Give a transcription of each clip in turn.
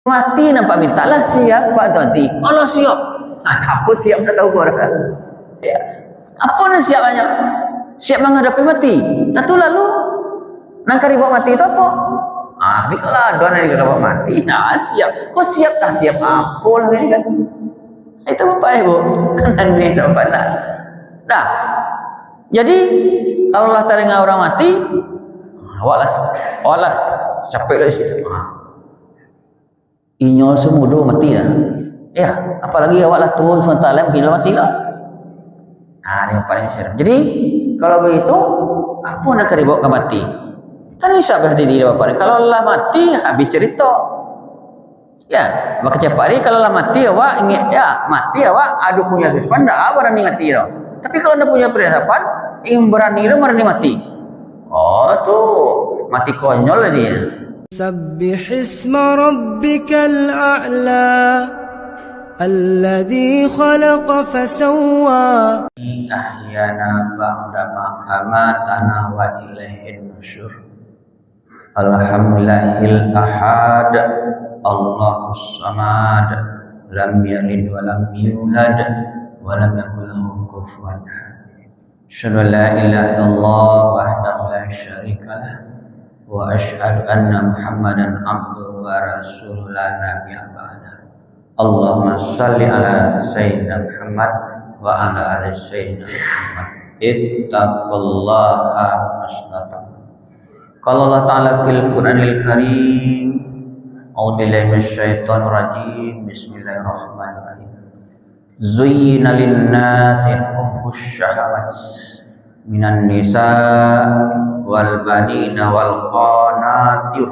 Mati nampak mintalah siapa tu nanti. Allah siap. Apa siap dah tahu orang. Ya. Apa nak siapnya? Siap menghadapi mati. Tentu lalu nang kari bawa mati itu apa? Tapi kalau ada yang bawa mati, nah siap. Kau siap tak siap apa lah ini kan? Itu apa ibu? Kan ni nampak tak? Nah, jadi kalau Allah teringat orang mati, awaklah capek lah sih. Inyol semudo mati lah. Ya, apalagi awaklah turun sementara mungkin mati lah. Ini paling syarat. Jadi kalau begitu, apa nak bawa ke mati? Kan bisa berarti diri bapak. Kalau Allah mati, habis cerita. Ya, maka cepat hari kalau Allah mati, awak ingat ya mati awak adu punya sesuatu, dah berani mati dah. Tapi kalau anda punya persiapan, ingin berani dah berani mati. Oh tuh mati konyol lah dia. سبح اسم ربك الأعلى الذي خلق فسوى أحيانا بعدما أماتنا وإليه النشور الحمد لله الأحد الله الصمد لم يلد ولم يولد ولم يكن له كفوا أحد أشهد أن لا إله إلا الله وحده لا شريك له وأشهد أن محمدا عبده ورسوله لا نبي بعده اللهم صل على سيدنا محمد وعلى آل سيدنا محمد اتقوا الله ما استطعتم قال الله تعالى في القرآن الكريم أعوذ بالله من الشيطان الرجيم بسم الله الرحمن الرحيم زين للناس حب الشهوات من النساء والبنين والقناطر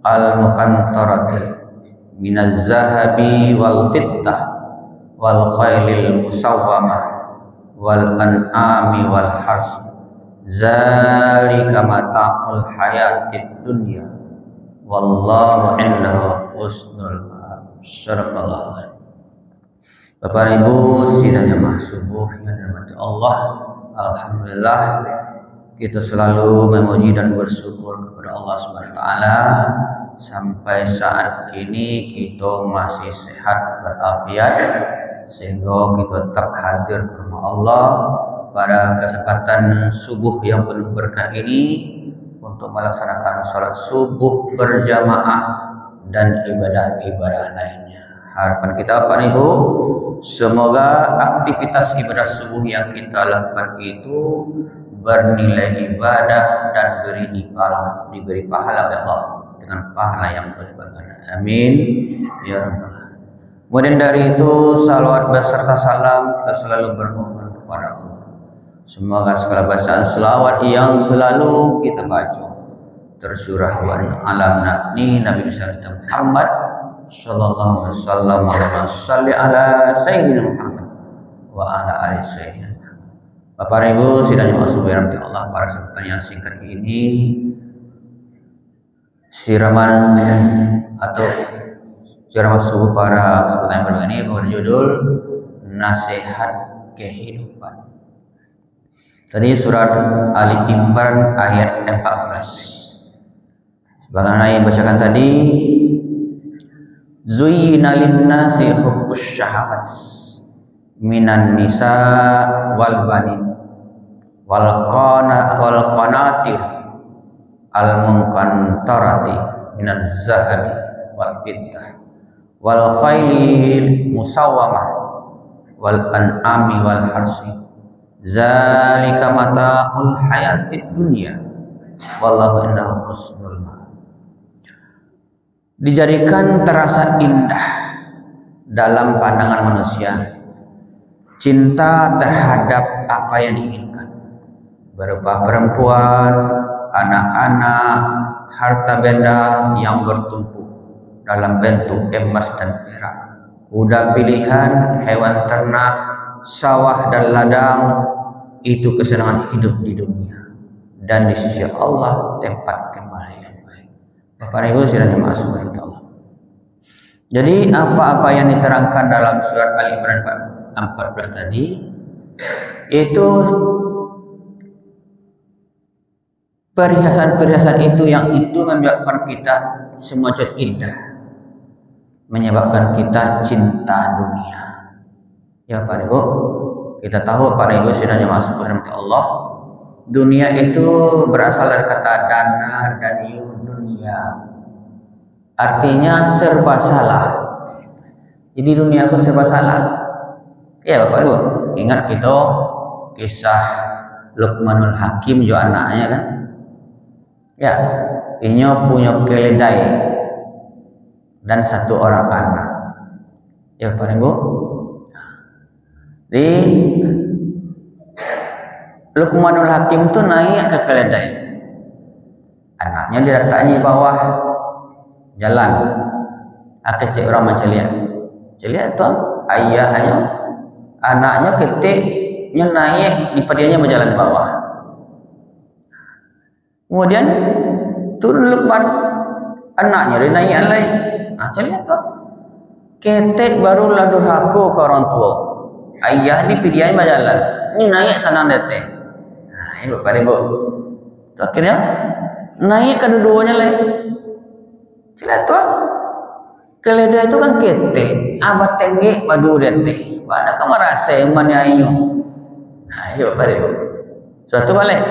المقنطرة من الذهب والفضة والخيل المسومة والأنعام والحرث ذلك متاع الحياة الدنيا والله عنده حسن المآب. Sadaqallah. Bapak Ibu sidang jamaah subuh yang dirahmati Allah, alhamdulillah kita selalu memuji dan bersyukur kepada Allah Subhanahu wa taala sampai saat ini kita masih sehat walafiat sehingga kita tetap hadir ke rumah Allah pada kesempatan subuh yang penuh berkah ini untuk melaksanakan salat subuh berjamaah dan ibadah-ibadah lainnya. Harapan kita apa nih Bu? Semoga aktivitas ibadah subuh yang kita lakukan itu bernilai ibadah dan diberi pahala oleh Allah dengan pahala yang berlipat. Amin ya rabbal alamin. Kemudian dari itu salawat beserta salam kita selalu bermohon kepada Allah. Semoga segala bacaan selawat yang selalu kita baca tersurah wa alam Nabi besar kita Muhammad sallallahu alaihi wasallam ala sayyidina Muhammad wa ala ali sayyidina. Bapak Ibu sidang jemaah subuh yang dirahmati Allah, para kesempatan yang singkat ini siraman atau ceramah subuh pada kesempatan yang berbahagia ini berjudul Nasihat Kehidupan. Tadi surat Ali Imran ayat 14. Sebagaimana yang bacakan tadi, Zuyyina lin-nasi hubbus syahawat minan nisa wal banin wal qanatir al munqantarati minaz zahabi wal fiddah wal khailil musawwamah wal an'ami wal harsi zalika mata'ul hayatid dunya wallahu indahu husnul ma'ab. Dijadikan terasa indah dalam pandangan manusia cinta terhadap apa yang diinginkan, berupa perempuan, anak-anak, harta benda yang bertumpuk dalam bentuk emas dan perak, kuda pilihan, hewan ternak, sawah dan ladang, itu kesenangan hidup di dunia dan di sisi Allah tempat kembali yang baik. Bapak Ibu sidang jemaah subhanallah. Jadi apa-apa yang diterangkan dalam surat Ali Imran 14 tadi itu perhiasan-perhiasan itu yang itu membuatkan kita semua indah. menyebabkan kita cinta dunia. Ya Pak Ibu, kita tahu Pak Ibu sudah masuk rahmat Allah. Dunia itu berasal dari kata dana dan dunia. Artinya serba salah. Jadi dunia itu serba salah. Ya Bapak Ibu, ingat kita kisah Luqmanul Hakim jo anaknya kan? Ya, inyo punya keledai dan satu orang anak. Ya Bapak Ibu. Di Luqmanul Hakim tu naik ke keledai. Anaknya diletaknya di bawah jalan. Cek orang macam lihat. Celihat tu ayahnya, anaknya ketiknya naik di padianya berjalan di bawah. Kemudian turun Luqman, anaknya dia naik alai. Celihat tu ketik baru lalu raku ke orang tua. Ayah ni pilihan berjalan, ni naik sana dete. Ini Bapak Ibu. Tu akhirnya naik kedua-duanya lagi. Cila tu, keledai itu kan ketek, abad tinggi badu dete. Pada kamu rasa mana ayu. Ayo Bapak Ibu. Suatu balik,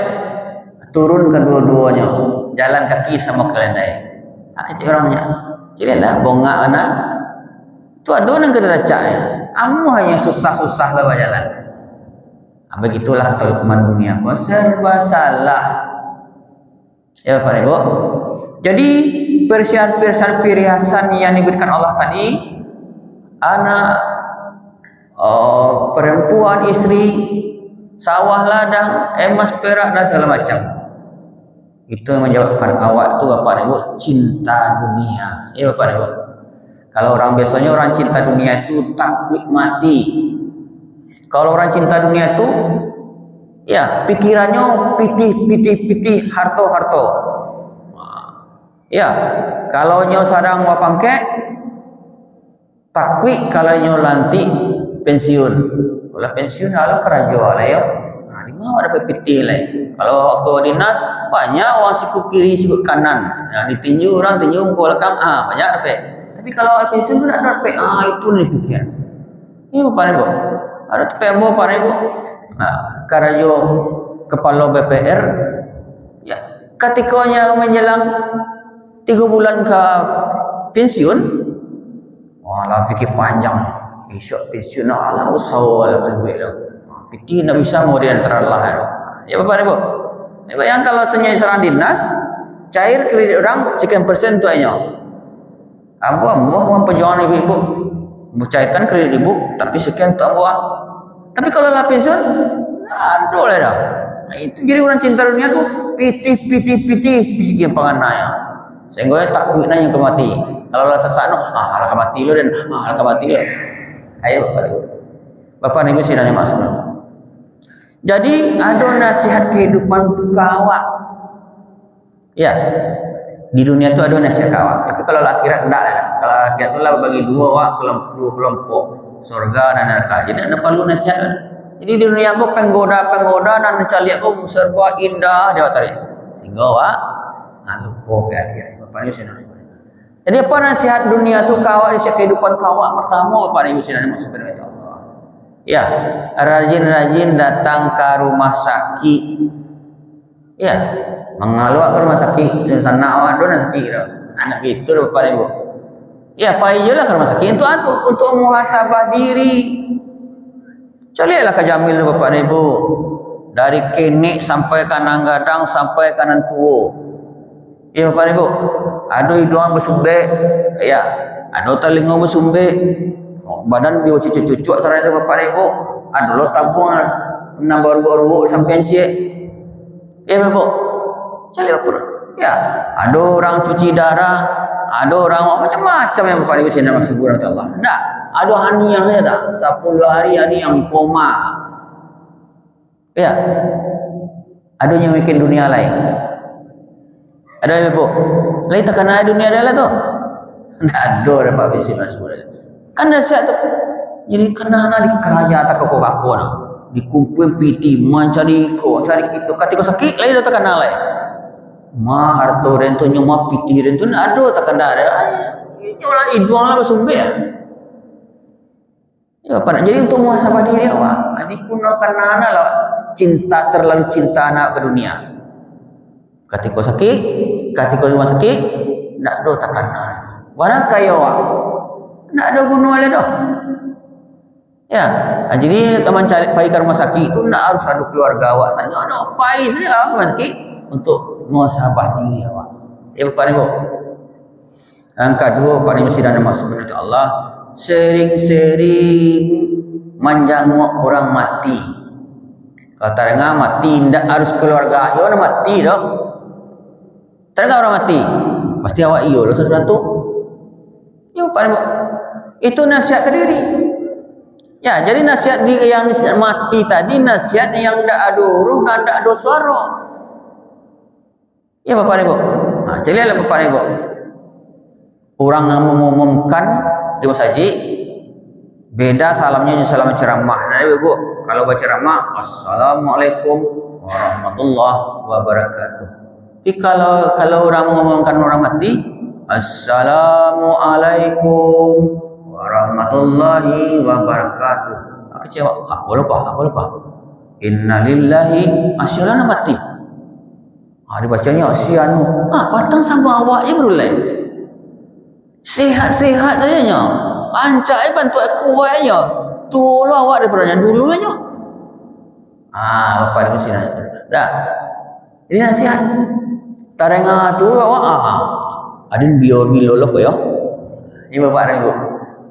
turun kedua-duanya, jalan kaki sama keledai. Kecil orangnya, cila lah bonga ana. Tu ada orang kederaca ya. Amu hanya susah-susah lah berjalan. Begitulah kata Luqman dunia. Serba salah. Ya Bapak Ibu. Jadi perhiasan yang diberikan Allah tadi, anak, perempuan, istri, sawah ladang, emas, perak dan segala macam. Itu yang menyebabkan awak tu Bapak Ibu cinta dunia. Ya Bapak Ibu. Kalau orang biasanya orang cinta dunia itu takut mati. Kalau orang cinta dunia itu, ya pikirannya pitih, harto. Ya, kalau nyo sadang wapangke, takut kalau nyo lanti pensiun. Kalau pensiun alam kerajo lah ya. Di mana ada pitih lah. Kalau waktu dinas banyak orang siku kiri, siku kanan. Ditinju orang tinju belakang, banyak dapat. Tapi kalau pensiun tu tak ada dapat. Itu ni pikir. Ini Bapak Ibu. Ada TPMO Pak Ibu. Karajo kepala BPR, ya, ketikanya menjelang 3 bulan ke pensiun, walah fikir panjang. Esok pensiun Allah usaha lah lebih dah. Fikir nak bisa mau di antara lah. Ya Bapak Ibu. Yang kalau senyai seorang dinas, cair kredit orang sekian persen tu aja. Ambo penjualan ibu-ibu mencairkan kredit ibu, tapi sekian tu ambo. Tapi kalau lah pensiun, aduh lah dah. Itu jadi orang cinta dunia tu pitih yang pangannya. Sehingga takut nanya ke mati. Kalau lah sesano, alah mati lo dan alah mati lo. Ayo Bapak Ibu. Bapak Ibu sih nanya masuk. Jadi ada nasihat kehidupan tu kawak. Ya. Di dunia tu ada nasihat kawak. Tapi kalau akhirat enggak lah. Kalau akhirat tu lah bagi dua kelompok, surga dan neraka. Jadi ada perlu nasihat. Jadi di dunia aku penggoda dan mencari aku serba indah dia tarik. Sehingga lupa ke akhirat. Bapak Ibu sini. Jadi apa nasihat dunia tu kawak, nasihat kehidupan kawak pertama Bapak Ibu sini masuk ke Allah. Ya, rajin-rajin datang ke rumah sakit. Ya, mengaluak ke rumah sakit. Sana awak dona sakit dah. Anak itu Bapak Ibu. Ya, payahlah ke rumah sakit untuk muhasabah diri. Carilah ke Jamil Bapak Ibu. Dari kenik sampai kanan gadang sampai kanan tua. Ya Bapak Ibu. Ada hidungan bersumbe. Ya. Ada telinga bersumbe. Badan dia cucuk-cucuk sarana itu Bapak Ibu. Ada lo tabung baru sampai cik. Ya Bapak. Cari Bapak. Ya. Ada orang cuci darah. Ada orang macam-macam yang Bapak Ibu sini masuk surga Allah. Enggak. Ada haniahnya tak? 10 hari yang koma. Ya. Ada yang bikin dunia lain. Ada Ibu. Lain tak kena dunia dia lah tu. Enggak ada Bapak Ibu sini masuk surga. Kan nasihat tu. Jadi kena di kerajaan tak kau nak. Dikumpul piti, cari kita. Ketika sakit lain dah tak kena lain. Harto rento nyuma piti rento ada tak kena ada. Ini orang idung lah bersumber ya. Ya, apa nak jadi untuk muhasabah diri awak. Ini kuno karena anak lah terlalu cinta anak ke dunia. Ketika sakit, ketika rumah sakit, nak do tak kena. Barang kaya awak, nak ada guna oleh dah. Ya, jadi kamu cari pergi ke rumah sakit itu nak harus ada keluarga awak saja. Ada pergi saja lah rumah sakit untuk muhasabah diri awak. Ya, Bapak Ibu. Yang kedua, Bapak Ibu sidang masuk kepada Allah, sering-sering menjenguk orang mati. Kalau terengah mati, tidak harus keluarga. Ya, orang mati dah. Terengah orang mati, pasti awak iyo lah sesuatu. Ya, Bapak Ibu. Itu nasihat ke diri. Ya, jadi nasihat yang mati tadi nasihat yang tidak ada huruf dan tidak ada suara. Ya, Bapak Ibu. Nah, jadi lah Bapak Ibu. Orang yang mengumumkan di masjid beda salamnya salam ceramah. Nah, Ibu, kalau baca ceramah, Assalamualaikum warahmatullahi wabarakatuh. Tapi kalau orang mengumumkan orang mati, Assalamualaikum warahmatullahi wabarakatuh. Aku cewek, aku lupa. Innalillahi asyalana mati. Dibacanya asyanu. Patang sama awaknya berulai. Sehat-sehat saja nya. Ancak bantu aku awaknya. Tolong awak daripada dulu nya. Bapak di sini. Dah. Ini nasihat. Tarengah tu awak adin biar bilolok ya. Ini Bapak Ibu.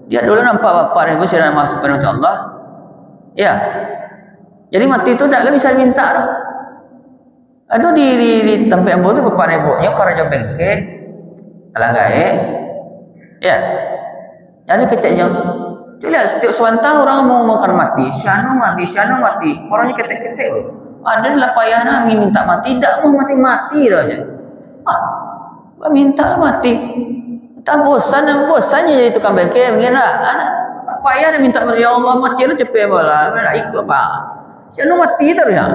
Dia dulu nampak Bapak Ibu sedang masuk kepada Allah. Ya. Jadi mati itu tidak bisa diminta. Aduh di tempat yang itu Bapak Ibu nya karaja bengke alah gae. Ya. Jadi keceknya. Lihat setiap sebentar orang mau makan mati, syanu mati. Orangnya ketek-ketek. Ada lah payahna minta mati, tidak mau mati dah aja. Minta mati. Tak bosannya jadi tukang bengkel begini lah. Apa ya dia minta ya Allah mati lah cepet bola. Nak ikut apa? Siapa mati terus ya?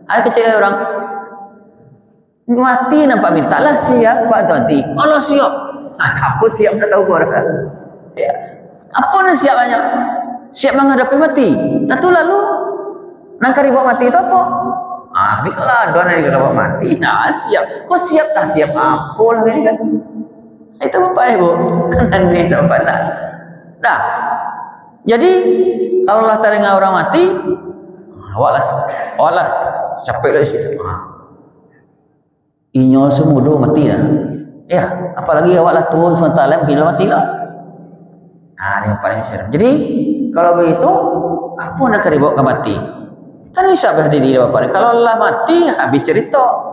Ada kecil orang mati nampak minta lah siap Pak Tuanti. Allah siap. Apa siap tak tahu orang. Ya. Apa nak siapnya? Siap menghadapi mati. Tentu lalu nak bawa mati itu apa? Tapi kalau ada yang bawa mati, siap. Kau siap tak siap apa lah ini kan? Itu Bapak Ibu kan aneh dapat lah. Nah, jadi kalau Allah teringat orang mati, awaklah capek lah situ. Inyol semudo mati lah. Ya, apalagi awaklah turun sementara mungkin mati lah. Ini paling syarif. Jadi kalau begitu, apa nak dibawa ke mati? Kan bisa berhati diri Bapak. Kalau Allah mati, habis cerita.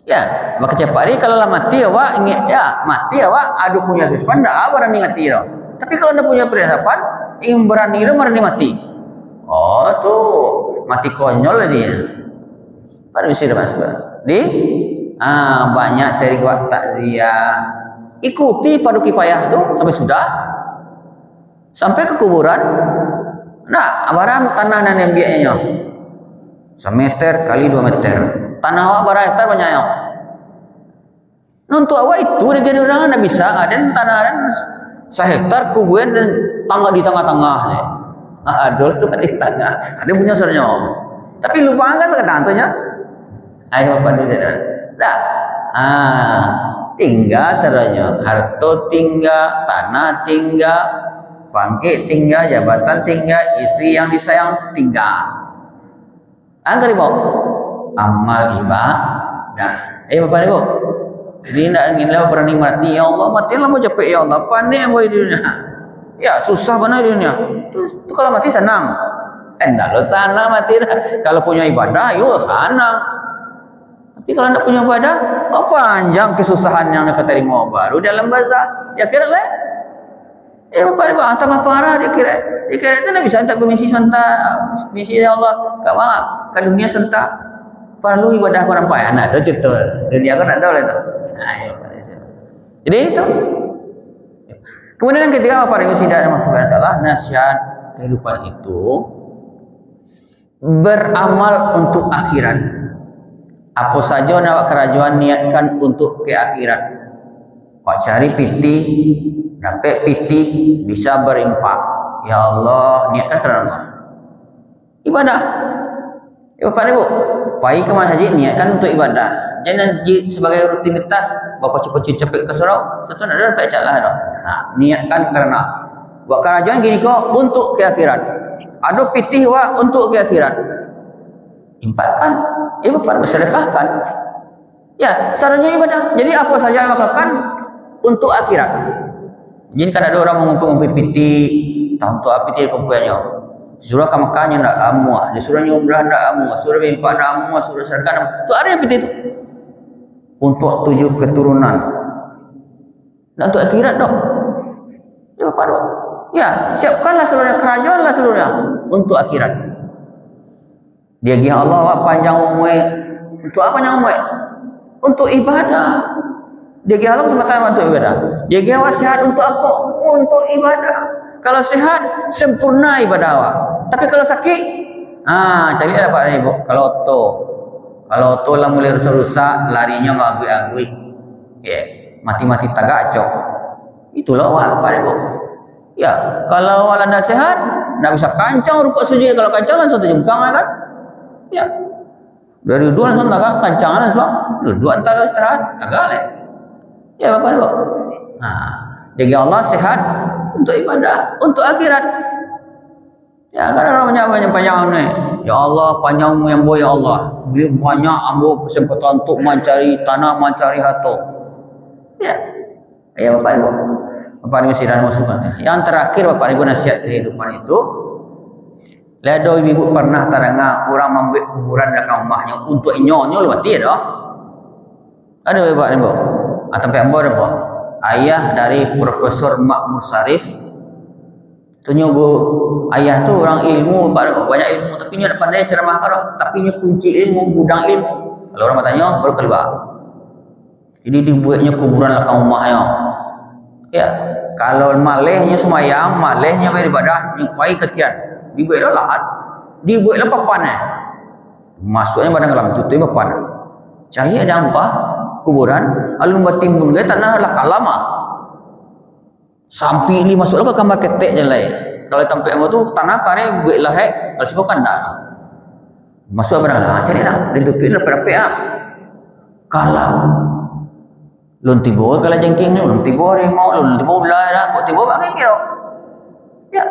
Ya, maka cepat hari kalau lah mati awak ingat ya, mati awak ada punya persiapan dah berani mati dah. Tapi kalau anda punya persiapan, berani dah berani mati. Tuh mati konyol dia. Pada mesti dah masuk. Banyak seri buat takziah. Ikuti fardu kifayah tu sampai sudah. Sampai ke kuburan. Nah, barang tanah dan yang biaknya. 1 meter kali 2 meter. Tanah awak berapa hektar banyaknya. Untuk awak itu negara orang tidak bisa. Ada tanah dan 1 hektar kuburan dan tangga di tengah-tengah. Adol tu di tengah. Ada punya sernya. Tapi lupa kan kata-katanya. Ayo Bapak di sana. Dah. Tinggal seranya. Harta tinggal, tanah tinggal, pangkat tinggal, jabatan tinggal, istri yang disayang tinggal. Angkat ibu. Amal ibadah. Bapak Ibu. Jadi tidak ingin berani mati. Ya Allah, matilah mau capek ya Allah. Panik mau di dunia. Ya susah benar di dunia. Itu kalau mati senang. Enggak lo sana mati dah. Kalau punya ibadah, yo sana. Tapi kalau tidak punya ibadah, panjang kesusahan yang nak terima baru dalam barzah. Ya kira lah. Bapak Ibu, tambah parah dia kira itu tidak bisa tak misi sentak misi ya Allah. Tak malah ke dunia sentak. Perlu ibadah orang payah. Nah, itu betul. Dunia kan tak tahu lah tu. Jadi itu. Kemudian yang ketiga Bapak Ibu sidang masuk adalah nasihat kehidupan itu beramal untuk akhirat. Apa saja nak kerajaan niatkan untuk ke akhirat. Pak cari pitih, dapat pitih, bisa berimpak. Ya Allah, niatkan kerana Allah. Ibadah. Ya Bapak Ibu, pergi ke masjid niatkan untuk ibadah. Jangan sebagai rutinitas, Bapak cepat-cepat ke surau, satu nak dapat calah dah. Niatkan kerana buat kerajaan gini kok untuk ke akhirat. Ada pitih wa untuk ke akhirat. Impakkan, ya Bapak Ibu sedekahkan. Ya, caranya ibadah. Jadi apa saja yang lakukan untuk akhirat. Jadi kan ada orang mengumpul-ngumpul piti, tahu tu apa piti kumpulannya. Surah ke Mekahnya nak amuah, dia suruhnya umrah nak amuah, suruh bimpa nak amuah, suruh serkan. Tu ada yang piti tu. Untuk 7 keturunan. Nak untuk akhirat dah. Ya Bapak Ibu. Ya, siapkanlah seluruhnya, kerajaanlah seluruhnya untuk akhirat. Dia gih Allah panjang umur. Untuk apa panjang umur? Untuk ibadah. Dia gih Allah semata untuk ibadah. Dia gih awak sihat untuk apa? Untuk ibadah. Kalau sihat sempurna ibadah awak. Tapi kalau sakit, carilah Pak Ibu. Kalau tu lah mulai rusak-rusak, larinya magui-agui. Mati-mati tagacok. Itulah awak Pak Ibu. Ya, kalau awak anda sehat, nak bisa kancang rukuk sujud. Kalau kancang langsung terjungkang kan? Ya. Dari dua langsung tak kancang langsung. Dua antara istirahat, tagale. Ya Bapak Ibu. Jadi Allah sehat untuk ibadah, untuk akhirat. Ya, kadang orang panjang ni. Ya Allah, panjang yang boleh ya Allah. Dia banyak ambil kesempatan untuk mencari tanah, mencari harta. Ya. Ya Bapak Ibu. Bapak Ibu sidang masukkan. Yang terakhir Bapak Ibu nasihat kehidupan itu. Ledo ibu pernah terdengar orang membuat kuburan dekat rumahnya untuk inyonyo mati dah. Ada Bapak Ibu. Sampai ambo dah. Ayah dari Profesor Makmur Sarif. Tunjuk ayah tu orang ilmu, banyak ilmu, tapi dia pandai ceramah kalau, tapi dia kunci ilmu, gudang ilmu. Kalau orang bertanya baru keluar. Jadi dibuatnya kuburan belakang rumahnya. Ya, kalau malehnya semayang, malehnya beribadah, nyupai kekian, dibuatlah lahat, dibuatlah papan. Masuknya badan kelam, tutup papan. Cari ada apa? Kuburan, alun batimbun gaya tanah lah kalama. Sampai ini masuklah ke kamar ketek je lain. Kalau tempat tu tanah kare buat lahek, kalau suka kan dah. Masuk barang lah, cari nak, dan tutup lah berapa kalam. Lun tibo kalau jengking ni, lun tibo remau, lun tibo ular dah, buat tibo bagi kira. Ya,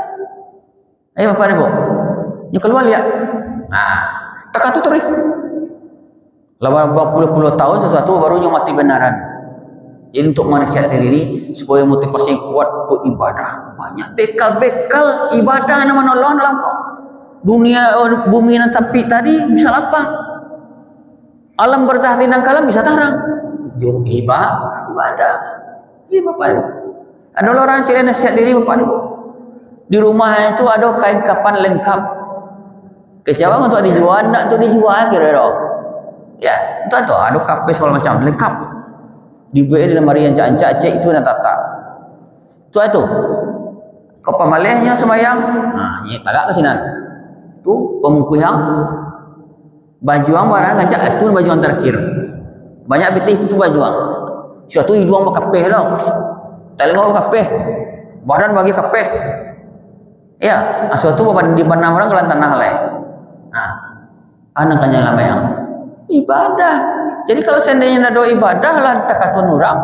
ayo Bapak Ibu, ni keluar lihat. Tak tu terus. Lawan berpuluh-puluh tahun sesuatu barunya mati benaran. Jadi untuk manusia diri supaya motivasi yang kuat untuk ibadah. Banyak bekal-bekal ibadah yang menolong dalam dunia bumi dan sapi tadi bisa lapang. Alam barzah tinang kalam bisa tarang. Jom ibadah. Iya Bapak Ibu. Ada orang ciri nasihat diri Bapak Ibu. Di rumah itu ada kain kapan lengkap. Kesiapa untuk dijual, nak tu dijual kira-kira. Ya, itu ada kapes segala macam lengkap. Dibuat di lemari yang cak-cak cek itu dan tata. Itu. Kau pamalehnya semayang. Ni tagak ke sinan. Tu pemukuyang. Baju ang barang ngajak itu baju yang terakhir. Banyak betih itu baju ang. Suatu hidung berkapeh dah. Telinga berkapeh. Badan bagi kapeh. Ya, suatu badan di mana orang kelan tanah lain. Anak tanya lama yang ibadah. Jadi kalau seandainya ada ibadah lah takatun orang,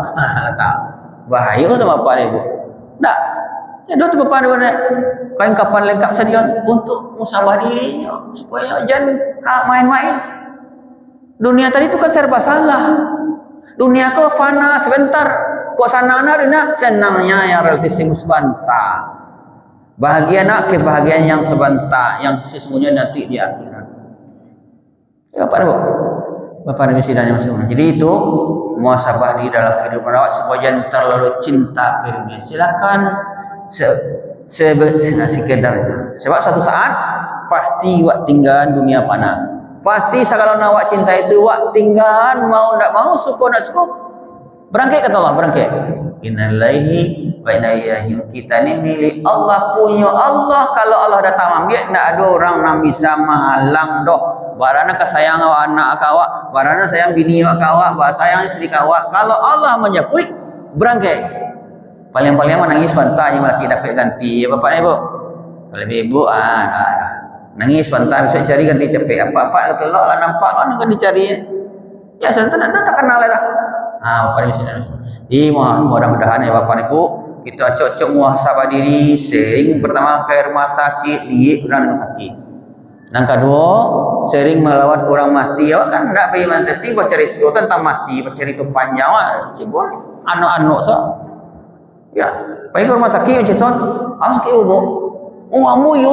tak bahaya tu Bapak Ibu. Tak, ya tu Bapak Ibu kain kapan lengkap saja untuk musabah dirinya supaya jangan main-main. Dunia tadi tu kan serba salah. Dunia kau fana sebentar, kok sana nak senangnya yang relatif sebentar. Bahagia nak kebahagiaan yang sebentar, yang sesungguhnya nanti di akhirat. Ya Bapak Ibu. Bapak Ibu sidangnya masing-masing. Jadi itu muhasabah di dalam kehidupan awak supaya jangan terlalu cinta ke dunia. Silakan sekedarnya. Sebab satu saat pasti awak tinggal dunia fana. Pasti segala awak cinta itu awak tinggal mau tak mau, suka tak suka. Berangkat kata Allah, berangkat. Innalillahi wa inna ilaihi raji'un. Kita ni milik Allah, punya Allah. Kalau Allah datang ambil, tak ada orang yang bisa menghalang doh. Barana kasayang awak anak awak, barana sayang bini awak, barana sayang istri awak. Kalau Allah menjapui, berangkai. Paling-paling menangis wantanya laki dapat ganti. Ya bapak ibu. Kalau ibu nangis wantah bisa cari ganti cepet. Apa-apa kalau lah nampak kan dicari. Ya santan anda tak kenal lah. Bapak ibu sini. Mudah-mudahan ya bapak ibu kita cocok muhasabah diri. Sering pertama ke rumah sakit, dia orang rumah sakit. Yang kedua, sering melawat orang mati. Awak kan tidak pergi mati, bercerita tentang mati, bercerita panjang. Cibur, anak-anak so. Ya, pergi ke rumah sakit, cerita, sakit ibu. Amu yo.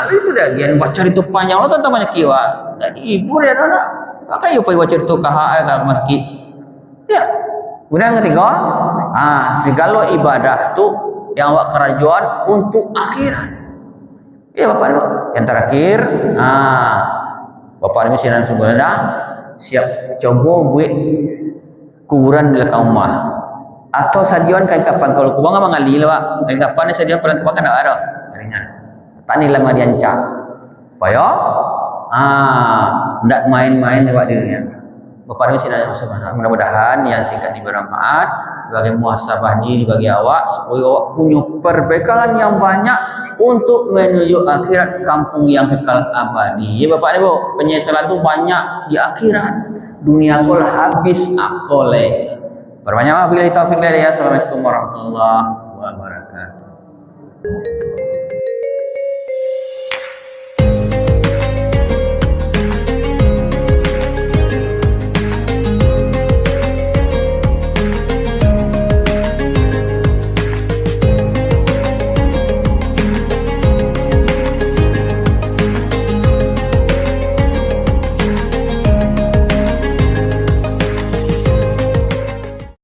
Itu dah gian baca cerita panjang lo tentang banyak kiwa. Dan ibu dia anak. Maka yo pergi baca cerita kahak ke rumah sakit. Ya. Kemudian ketiga, segala ibadah tu yang awak kerajuan untuk akhirat. Ya bapak ibu. Yang terakhir, bapak ibu sinan sebenarnya siap coba buat kuburan di belakang rumah. Atau sadian kain kapan kalau kubang apa ngali lah kain kapan ni sadian perang kapan kan ada ringan tani lama diancak supaya ndak main-main lewat dirinya. Bapak ini sini mudah-mudahan yang singkat bermanfaat sebagai muhasabah diri bagi awak supaya awak punya perbekalan yang banyak untuk menuju akhirat kampung yang kekal abadi. Ya bapak ibu, penyesalan itu banyak di akhirat. Dunia kau habis akole. Perbanyak bila taufiq dari Assalamualaikum warahmatullahi wabarakatuh.